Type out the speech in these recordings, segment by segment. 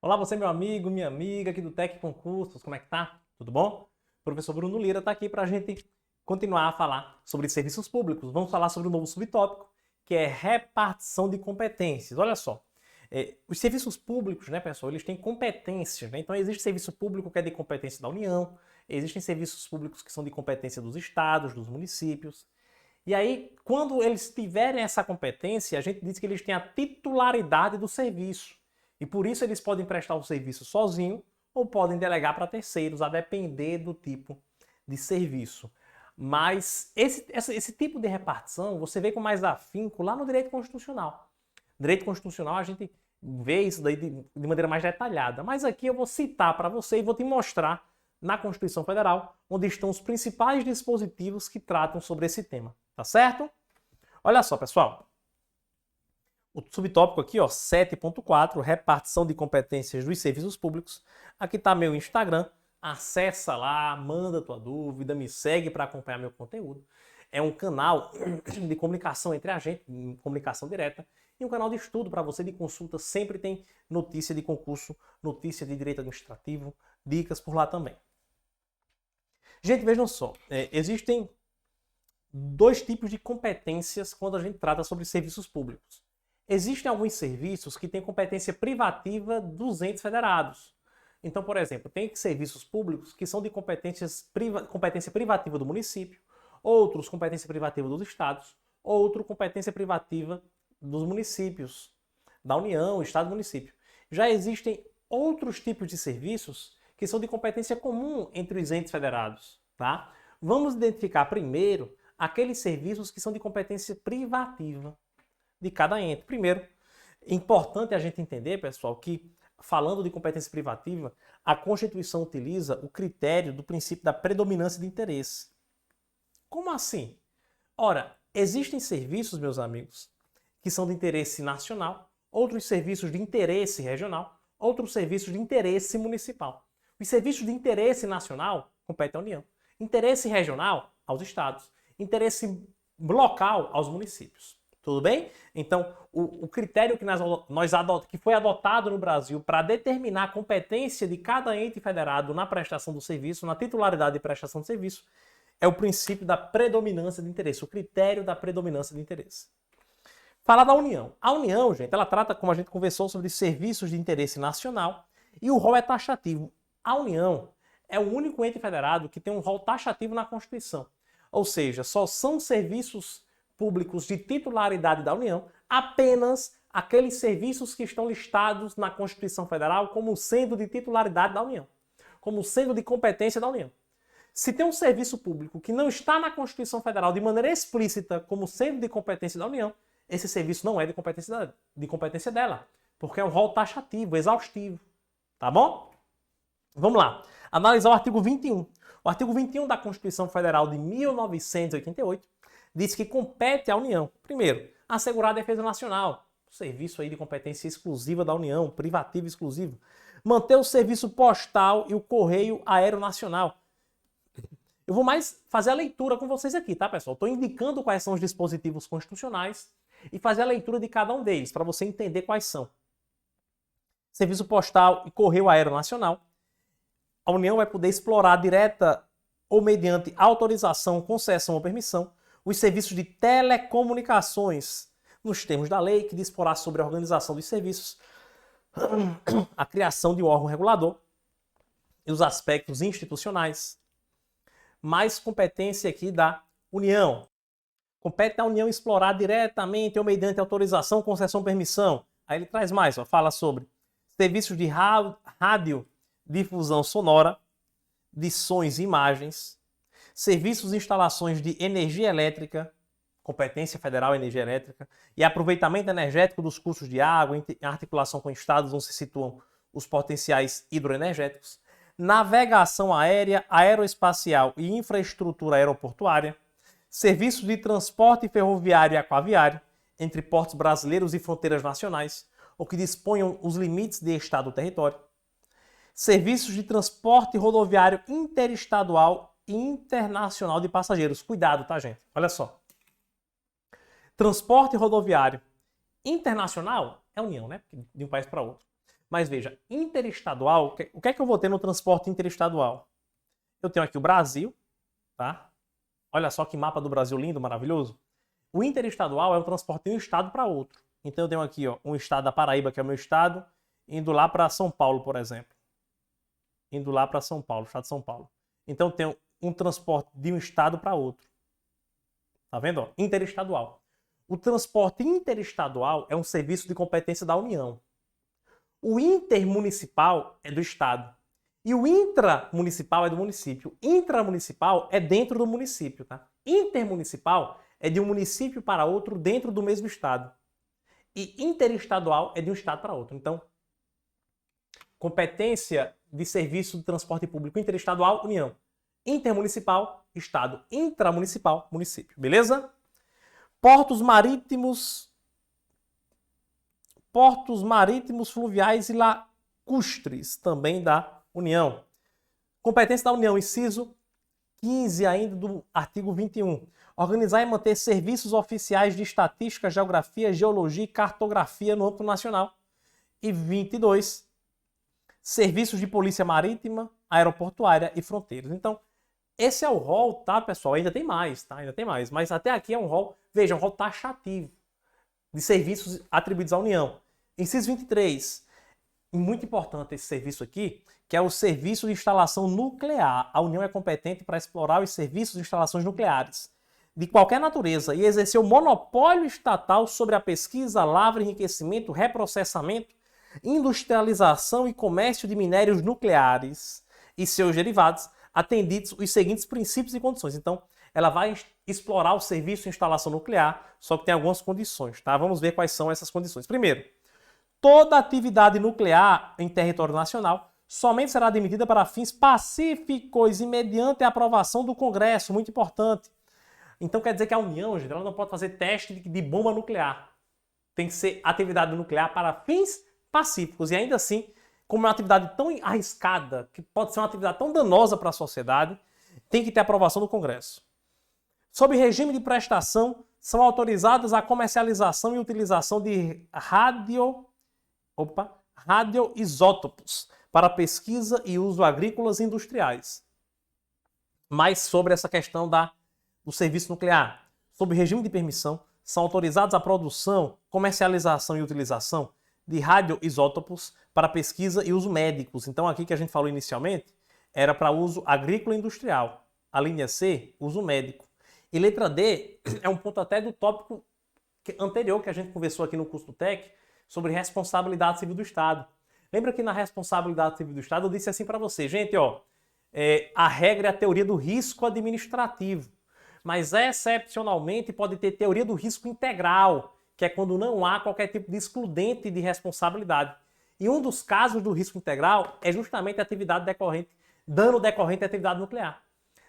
Olá, você meu amigo, minha amiga aqui do Tec Concursos, como é que tá? Tudo bom? O professor Bruno Lira está aqui para a gente continuar a falar sobre serviços públicos. Vamos falar sobre um novo subtópico, que é repartição de competências. Olha só, os serviços públicos, né, pessoal, eles têm competências, né? Então existe serviço público que é de competência da União, existem serviços públicos que são de competência dos estados, dos municípios. E aí, quando eles tiverem essa competência, a gente diz que eles têm a titularidade do serviço. E por isso eles podem prestar o serviço sozinho ou podem delegar para terceiros, a depender do tipo de serviço. Mas esse tipo de repartição você vê com mais afinco lá no direito constitucional. No direito constitucional a gente vê isso daí de maneira mais detalhada. Mas aqui eu vou citar para você e vou te mostrar na Constituição Federal onde estão os principais dispositivos que tratam sobre esse tema. Tá certo? Olha só, pessoal. O subtópico aqui, ó, 7.4, repartição de competências dos serviços públicos. Aqui está meu Instagram. Acessa lá, manda tua dúvida, me segue para acompanhar meu conteúdo. É um canal de comunicação entre a gente, comunicação direta, e um canal de estudo para você de consulta. Sempre tem notícia de concurso, notícia de direito administrativo, dicas por lá também. Gente, vejam só, existem dois tipos de competências quando a gente trata sobre serviços públicos. Existem alguns serviços que têm competência privativa dos entes federados. Então, por exemplo, tem serviços públicos que são de competência privativa do município, outros competência privativa dos estados, outro competência privativa dos municípios, da União, Estado e município. Já existem outros tipos de serviços que são de competência comum entre os entes federados. Tá? Vamos identificar primeiro aqueles serviços que são de competência privativa de cada ente. Primeiro, é importante a gente entender, pessoal, que falando de competência privativa, a Constituição utiliza o critério do princípio da predominância de interesse. Como assim? Ora, existem serviços, meus amigos, que são de interesse nacional, outros serviços de interesse regional, outros serviços de interesse municipal. Os serviços de interesse nacional competem à União, interesse regional aos estados, interesse local aos municípios. Tudo bem? Então, o critério que foi adotado no Brasil para determinar a competência de cada ente federado na prestação do serviço, na titularidade de prestação de serviço, é o princípio da predominância de interesse, o critério da predominância de interesse. Falar da União. A União, gente, ela trata, como a gente conversou, sobre serviços de interesse nacional e o rol é taxativo. A União é o único ente federado que tem um rol taxativo na Constituição. Ou seja, só são serviços públicos de titularidade da União apenas aqueles serviços que estão listados na Constituição Federal como sendo de titularidade da União, como sendo de competência da União. Se tem um serviço público que não está na Constituição Federal de maneira explícita como sendo de competência da União, esse serviço não é de competência dela, porque é um rol taxativo, exaustivo. Tá bom? Vamos lá. Analisar o artigo 21. O artigo 21 da Constituição Federal de 1988 diz que compete à União, primeiro, assegurar a defesa nacional, serviço aí de competência exclusiva da União, privativo exclusivo, manter o serviço postal e o correio aeronacional. Eu vou mais fazer a leitura com vocês aqui, tá, pessoal? Estou indicando quais são os dispositivos constitucionais e fazer a leitura de cada um deles, para você entender quais são. Serviço postal e correio aeronacional. A União vai poder explorar direta ou mediante autorização, concessão ou permissão os serviços de telecomunicações, nos termos da lei, que disporá sobre a organização dos serviços, a criação de um órgão regulador e os aspectos institucionais. Mais competência aqui da União. Compete à União explorar diretamente ou mediante autorização, concessão, permissão. Aí ele traz mais, ó, fala sobre serviços de radiodifusão sonora, de sons e imagens, serviços e instalações de energia elétrica, competência federal energia elétrica, e aproveitamento energético dos cursos de água, em articulação com estados onde se situam os potenciais hidroenergéticos, navegação aérea, aeroespacial e infraestrutura aeroportuária, serviços de transporte ferroviário e aquaviário entre portos brasileiros e fronteiras nacionais, ou que disponham os limites de estado ou território, serviços de transporte rodoviário interestadual internacional de passageiros. Cuidado, tá, gente? Olha só. Transporte rodoviário internacional é união, né? De um país para outro. Mas veja, interestadual, o que é que eu vou ter no transporte interestadual? Eu tenho aqui o Brasil, tá? Olha só que mapa do Brasil lindo, maravilhoso. O interestadual é o transporte de um estado para outro. Então eu tenho aqui, ó, um estado da Paraíba, que é o meu estado, indo lá para São Paulo, por exemplo. Indo lá para São Paulo, estado de São Paulo. Então eu tenho um transporte de um estado para outro. Tá vendo? Ó? Interestadual. O transporte interestadual é um serviço de competência da União. O intermunicipal é do estado. E o intramunicipal é do município. Intramunicipal é dentro do município, tá? Intermunicipal é de um município para outro dentro do mesmo estado. E interestadual é de um estado para outro. Então, competência de serviço de transporte público interestadual, União. Intermunicipal, estado. Intramunicipal, município. Beleza? Portos marítimos fluviais e lacustres, também da União. Competência da União, inciso 15 ainda do artigo 21. Organizar e manter serviços oficiais de estatística, geografia, geologia e cartografia no âmbito nacional. E 22. Serviços de polícia marítima, aeroportuária e fronteiras. Então, esse é o rol, tá, pessoal? Ainda tem mais, tá? Ainda tem mais. Mas até aqui é um rol, veja, um rol taxativo de serviços atribuídos à União. Inciso 23. Muito importante esse serviço aqui, que é o serviço de instalação nuclear. A União é competente para explorar os serviços de instalações nucleares de qualquer natureza e exercer o monopólio estatal sobre a pesquisa, lavra, enriquecimento, reprocessamento, industrialização e comércio de minérios nucleares e seus derivados, atendidos os seguintes princípios e condições. Então, ela vai explorar o serviço de instalação nuclear, só que tem algumas condições, tá? Vamos ver quais são essas condições. Primeiro, toda atividade nuclear em território nacional somente será admitida para fins pacíficos e mediante a aprovação do Congresso, muito importante. Então quer dizer que a União, gente, ela não pode fazer teste de bomba nuclear. Tem que ser atividade nuclear para fins pacíficos. E ainda assim, como é uma atividade tão arriscada, que pode ser uma atividade tão danosa para a sociedade, tem que ter aprovação do Congresso. Sob regime de prestação, são autorizadas a comercialização e utilização de radioisótopos para pesquisa e uso agrícolas e industriais. Mais sobre essa questão do serviço nuclear. Sob regime de permissão, são autorizados a produção, comercialização e utilização de radioisótopos para pesquisa e uso médicos. Então aqui que a gente falou inicialmente, era para uso agrícola e industrial. A linha C, uso médico. E letra D é um ponto até do tópico anterior que a gente conversou aqui no curso do TEC sobre responsabilidade civil do Estado. Lembra que na responsabilidade civil do Estado eu disse assim para você, gente, ó, a regra é a teoria do risco administrativo, mas excepcionalmente pode ter teoria do risco integral, que é quando não há qualquer tipo de excludente de responsabilidade. E um dos casos do risco integral é justamente a atividade decorrente, dano decorrente de atividade nuclear.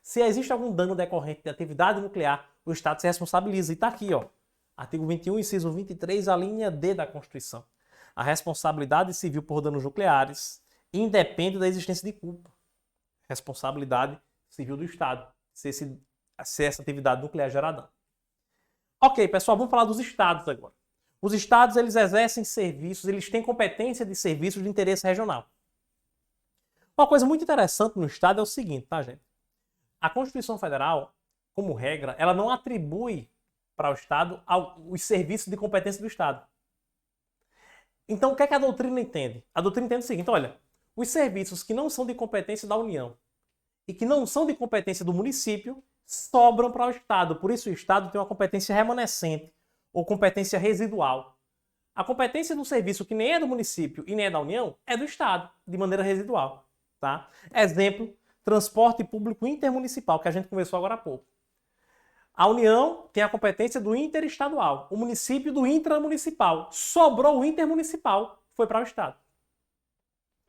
Se existe algum dano decorrente de atividade nuclear, o Estado se responsabiliza. E está aqui, ó, artigo 21, inciso 23, a linha D da Constituição. A responsabilidade civil por danos nucleares independe da existência de culpa. Responsabilidade civil do Estado, se essa atividade nuclear gerar dano. Ok, pessoal, vamos falar dos Estados agora. Os Estados, eles exercem serviços, eles têm competência de serviços de interesse regional. Uma coisa muito interessante no Estado é o seguinte, tá, gente? A Constituição Federal, como regra, ela não atribui para o Estado os serviços de competência do Estado. Então, o que é que a doutrina entende? A doutrina entende o seguinte, olha, os serviços que não são de competência da União e que não são de competência do município sobram para o Estado. Por isso o Estado tem uma competência remanescente ou competência residual. A competência do serviço que nem é do município e nem é da União é do Estado, de maneira residual. Tá? Exemplo, transporte público intermunicipal, que a gente conversou agora há pouco. A União tem a competência do interestadual, o município do intramunicipal. Sobrou o intermunicipal, foi para o Estado.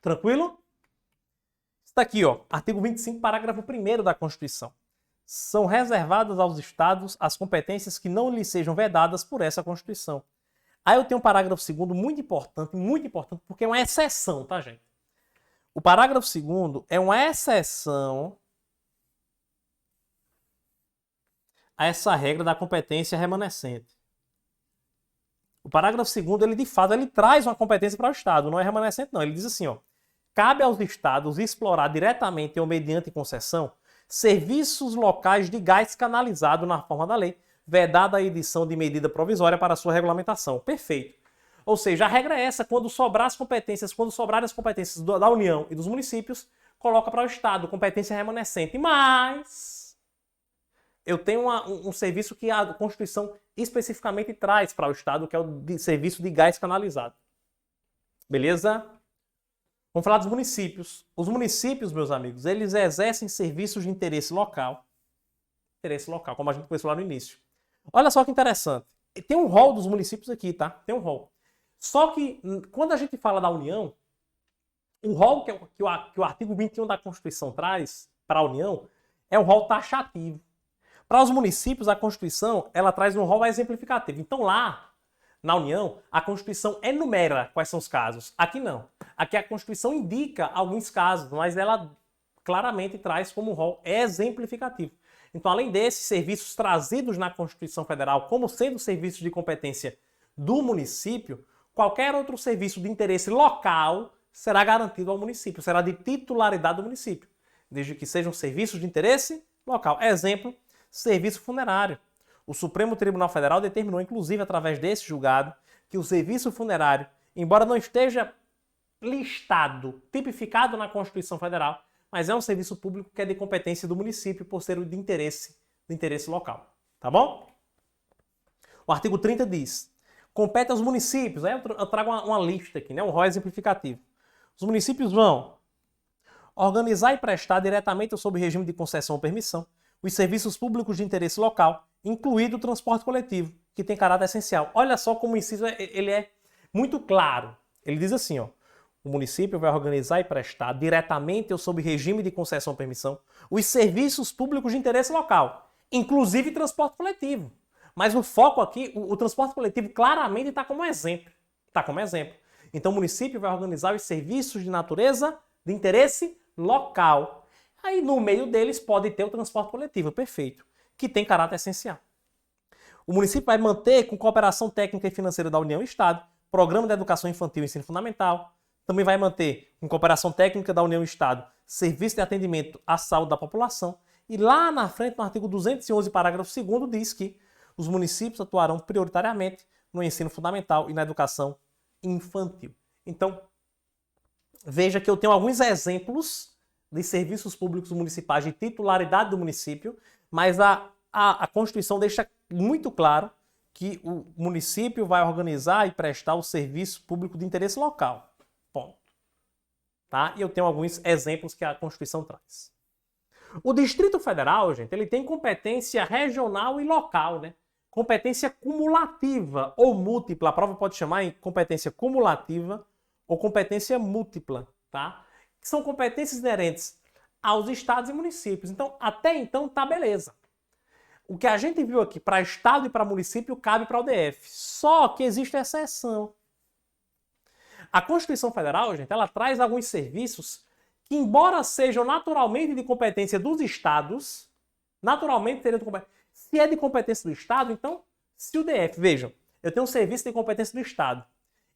Tranquilo? Está aqui, ó, artigo 25, parágrafo 1º da Constituição. São reservadas aos Estados as competências que não lhes sejam vedadas por essa Constituição. Aí eu tenho um parágrafo 2º muito importante, porque é uma exceção, tá, gente? O parágrafo 2º é uma exceção a essa regra da competência remanescente. O parágrafo 2º, ele de fato, ele traz uma competência para o Estado, não é remanescente não. Ele diz assim, ó, cabe aos Estados explorar diretamente ou mediante concessão serviços locais de gás canalizado na forma da lei, vedada a edição de medida provisória para sua regulamentação. Perfeito. Ou seja, a regra é essa, quando sobrarem as competências da União e dos municípios, coloca para o Estado, competência remanescente. Mas eu tenho um serviço que a Constituição especificamente traz para o Estado, que é o serviço de gás canalizado. Beleza? Vamos falar dos municípios. Os municípios, meus amigos, eles exercem serviços de interesse local. Interesse local, como a gente conversou lá no início. Olha só que interessante. Tem um rol dos municípios aqui, tá? Tem um rol. Só que, quando a gente fala da União, o rol que o artigo 21 da Constituição traz para a União é um rol taxativo. Para os municípios, a Constituição ela traz um rol exemplificativo. Então, lá, na União, a Constituição enumera quais são os casos. Aqui não. Aqui a Constituição indica alguns casos, mas ela claramente traz como um rol exemplificativo. Então, além desses serviços trazidos na Constituição Federal como sendo serviços de competência do município, qualquer outro serviço de interesse local será garantido ao município, será de titularidade do município, desde que sejam serviços de interesse local. Exemplo, serviço funerário. O Supremo Tribunal Federal determinou, inclusive através desse julgado, que o serviço funerário, embora não esteja listado, tipificado na Constituição Federal, mas é um serviço público que é de competência do município por ser de interesse local. Tá bom? O artigo 30 diz: compete aos municípios, aí eu trago uma lista aqui, né, um rol exemplificativo. Os municípios vão organizar e prestar diretamente ou sob regime de concessão ou permissão os serviços públicos de interesse local, incluído o transporte coletivo, que tem caráter essencial. Olha só como o inciso ele é muito claro. Ele diz assim, ó, o município vai organizar e prestar diretamente ou sob regime de concessão ou permissão os serviços públicos de interesse local, inclusive transporte coletivo. Mas o foco aqui, o transporte coletivo claramente está como exemplo. Está como exemplo. Então o município vai organizar os serviços de natureza de interesse local. Aí no meio deles pode ter o transporte coletivo, perfeito, que tem caráter essencial. O município vai manter, com cooperação técnica e financeira da União e Estado, programa de educação infantil e ensino fundamental. Também vai manter, com cooperação técnica da União e Estado, serviço de atendimento à saúde da população. E lá na frente, no artigo 211, parágrafo 2º, diz que os municípios atuarão prioritariamente no ensino fundamental e na educação infantil. Então, veja que eu tenho alguns exemplos de serviços públicos municipais de titularidade do município, mas a Constituição deixa muito claro que o município vai organizar e prestar o serviço público de interesse local. Ponto. Tá? E eu tenho alguns exemplos que a Constituição traz. O Distrito Federal, gente, ele tem competência regional e local, né? Competência cumulativa ou múltipla. A prova pode chamar em competência cumulativa ou competência múltipla, tá? Que são competências inerentes aos estados e municípios. Então, até então, tá beleza. O que a gente viu aqui para estado e para município cabe para o DF. Só que existe exceção. A Constituição Federal, gente, ela traz alguns serviços que, embora sejam naturalmente de competência dos estados, naturalmente teriam de competência. Se é de competência do estado, então, se o DF, vejam, eu tenho um serviço de competência do estado.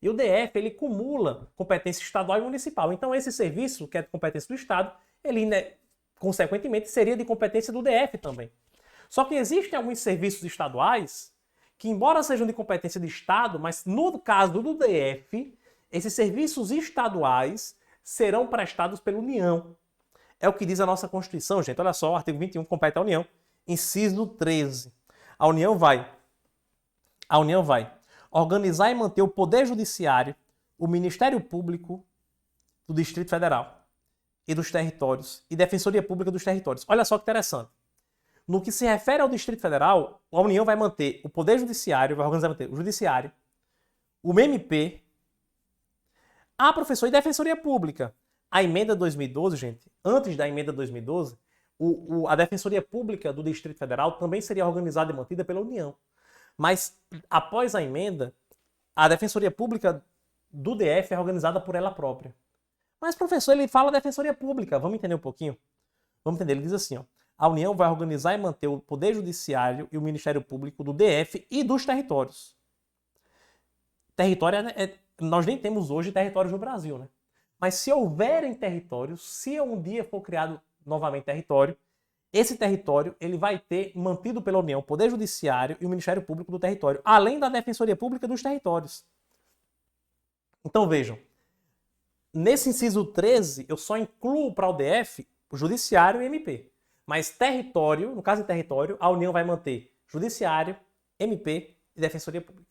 E o DF, ele cumula competência estadual e municipal. Então, esse serviço, que é de competência do estado, ele, né, consequentemente, seria de competência do DF também. Só que existem alguns serviços estaduais que, embora sejam de competência do estado, mas no caso do DF, esses serviços estaduais serão prestados pela União. É o que diz a nossa Constituição, gente. Olha só, o artigo 21 compete à União. Inciso 13. A União vai organizar e manter o Poder Judiciário, o Ministério Público do Distrito Federal e dos territórios e Defensoria Pública dos territórios. Olha só que interessante. No que se refere ao Distrito Federal, a União vai manter o Poder Judiciário, vai organizar e manter o Judiciário, o MP, a Professor e Defensoria Pública. A emenda 2012, gente, antes da emenda 2012, a Defensoria Pública do Distrito Federal também seria organizada e mantida pela União. Mas, após a emenda, a Defensoria Pública do DF é organizada por ela própria. Mas, professor, ele fala Defensoria Pública. Vamos entender um pouquinho? Vamos entender. Ele diz assim, ó. a União vai organizar e manter o Poder Judiciário e o Ministério Público do DF e dos territórios. Território nós nem temos hoje territórios no Brasil, né? Mas se houverem territórios, se um dia for criado novamente território, esse território ele vai ter mantido pela União o Poder Judiciário e o Ministério Público do território, além da Defensoria Pública dos territórios. Então vejam, nesse inciso 13, eu só incluo para o DF o Judiciário e o MP. Mas território, no caso de território, a União vai manter Judiciário, MP e Defensoria Pública.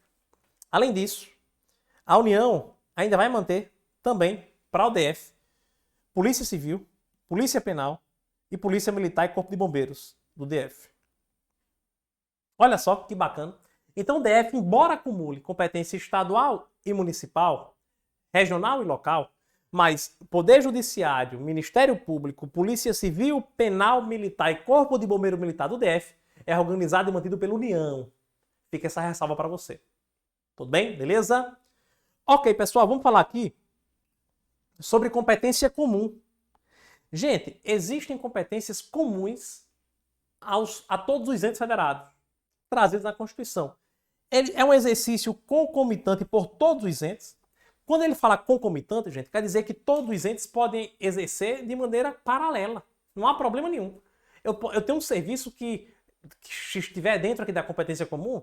Além disso, a União ainda vai manter também para o DF Polícia Civil, Polícia Penal e Polícia Militar e Corpo de Bombeiros do DF. Olha só que bacana. Então o DF, embora acumule competência estadual e municipal, regional e local, mas Poder Judiciário, Ministério Público, Polícia Civil, Penal, Militar e Corpo de Bombeiro Militar do DF é organizado e mantido pela União. Fica essa ressalva para você. Tudo bem? Beleza? Ok, pessoal, vamos falar aqui sobre competência comum. Gente, existem competências comuns a todos os entes federados, trazidos na Constituição. Ele é um exercício concomitante por todos os entes. Quando ele fala concomitante, gente, quer dizer que todos os entes podem exercer de maneira paralela. Não há problema nenhum. Eu tenho um serviço que estiver dentro aqui da competência comum,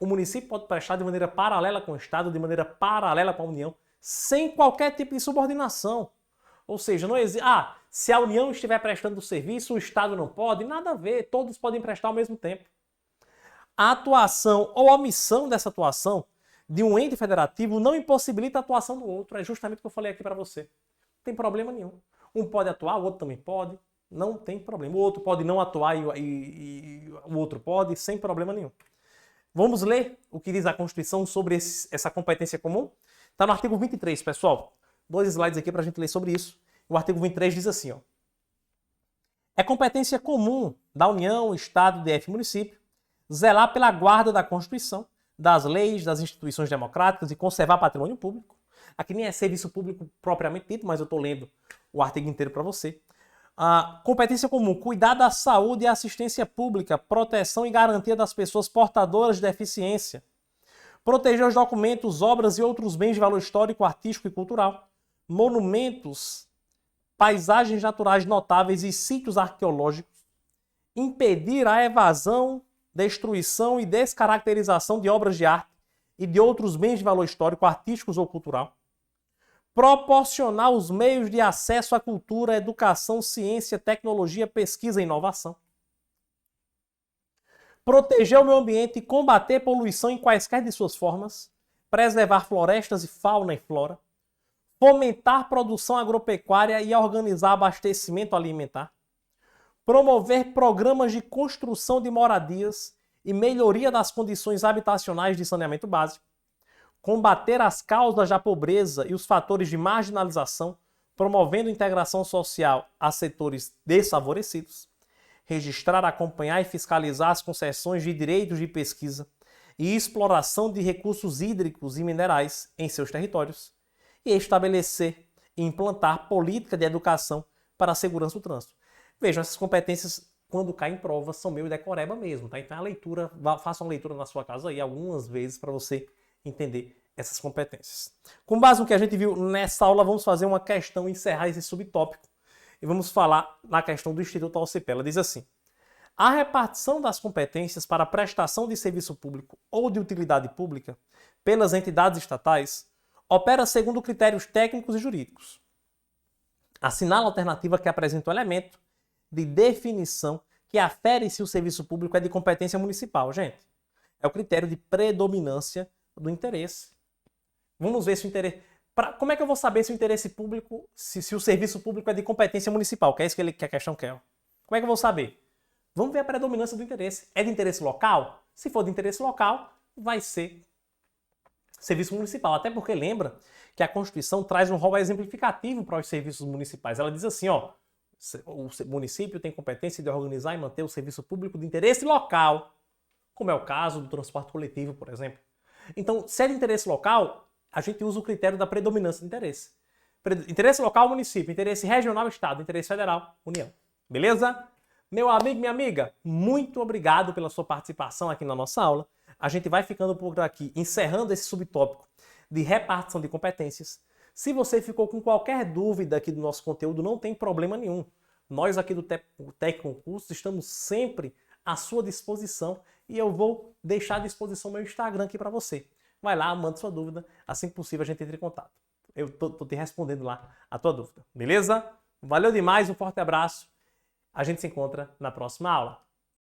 o município pode prestar de maneira paralela com o Estado, de maneira paralela com a União, sem qualquer tipo de subordinação. Ou seja, não existe. Se a União estiver prestando o serviço, o Estado não pode, nada a ver, todos podem prestar ao mesmo tempo. A atuação ou omissão dessa atuação de um ente federativo não impossibilita a atuação do outro. É justamente o que eu falei aqui para você. Não tem problema nenhum. Um pode atuar, o outro também pode. Não tem problema. O outro pode não atuar e o outro pode, sem problema nenhum. Vamos ler o que diz a Constituição sobre essa competência comum? Está no artigo 23, pessoal. 2 slides aqui para a gente ler sobre isso. O artigo 23 diz assim, ó. É competência comum da União, Estado, DF e município zelar pela guarda da Constituição, das leis, das instituições democráticas e conservar patrimônio público. Aqui nem é serviço público propriamente dito, mas eu estou lendo o artigo inteiro para você. Competência comum, cuidar da saúde e assistência pública, proteção e garantia das pessoas portadoras de deficiência, proteger os documentos, obras e outros bens de valor histórico, artístico e cultural, monumentos, paisagens naturais notáveis e sítios arqueológicos, impedir a evasão, destruição e descaracterização de obras de arte e de outros bens de valor histórico, artísticos ou cultural, proporcionar os meios de acesso à cultura, educação, ciência, tecnologia, pesquisa e inovação, proteger o meio ambiente e combater poluição em quaisquer de suas formas, preservar florestas e fauna e flora, fomentar produção agropecuária e organizar abastecimento alimentar, promover programas de construção de moradias e melhoria das condições habitacionais de saneamento básico, combater as causas da pobreza e os fatores de marginalização, promovendo integração social a setores desfavorecidos, registrar, acompanhar e fiscalizar as concessões de direitos de pesquisa e exploração de recursos hídricos e minerais em seus territórios, e estabelecer e implantar política de educação para a segurança do trânsito. Vejam, essas competências, quando caem em prova, são meio decoreba mesmo, tá? Então a leitura, faça uma leitura na sua casa aí algumas vezes para você entender essas competências. Com base no que a gente viu nessa aula, vamos fazer uma questão e encerrar esse subtópico. E vamos falar na questão do Instituto Alcip. Ela diz assim: a repartição das competências para a prestação de serviço público ou de utilidade pública pelas entidades estatais opera segundo critérios técnicos e jurídicos. Assinala a alternativa que apresenta o elemento de definição que afere se o serviço público é de competência municipal. Gente, é o critério de predominância do interesse. Vamos ver se o interesse... Como é que eu vou saber se o interesse público, se o serviço público é de competência municipal? Que é isso que a questão quer. Como é que eu vou saber? Vamos ver a predominância do interesse. É de interesse local? Se for de interesse local, vai ser serviço municipal. Até porque lembra que a Constituição traz um rol exemplificativo para os serviços municipais. Ela diz assim, ó, o município tem competência de organizar e manter o serviço público de interesse local, como é o caso do transporte coletivo, por exemplo. Então, se é de interesse local, a gente usa o critério da predominância de interesse. Interesse local, município. Interesse regional, estado. Interesse federal, União. Beleza? Meu amigo, minha amiga, muito obrigado pela sua participação aqui na nossa aula. A gente vai ficando por aqui, encerrando esse subtópico de repartição de competências. Se você ficou com qualquer dúvida aqui do nosso conteúdo, não tem problema nenhum. Nós aqui do Tec Concursos estamos sempre à sua disposição e eu vou deixar à disposição meu Instagram aqui para você. Vai lá, manda sua dúvida, assim que possível a gente entra em contato. Eu tô te respondendo lá a tua dúvida, beleza? Valeu demais, um forte abraço. A gente se encontra na próxima aula.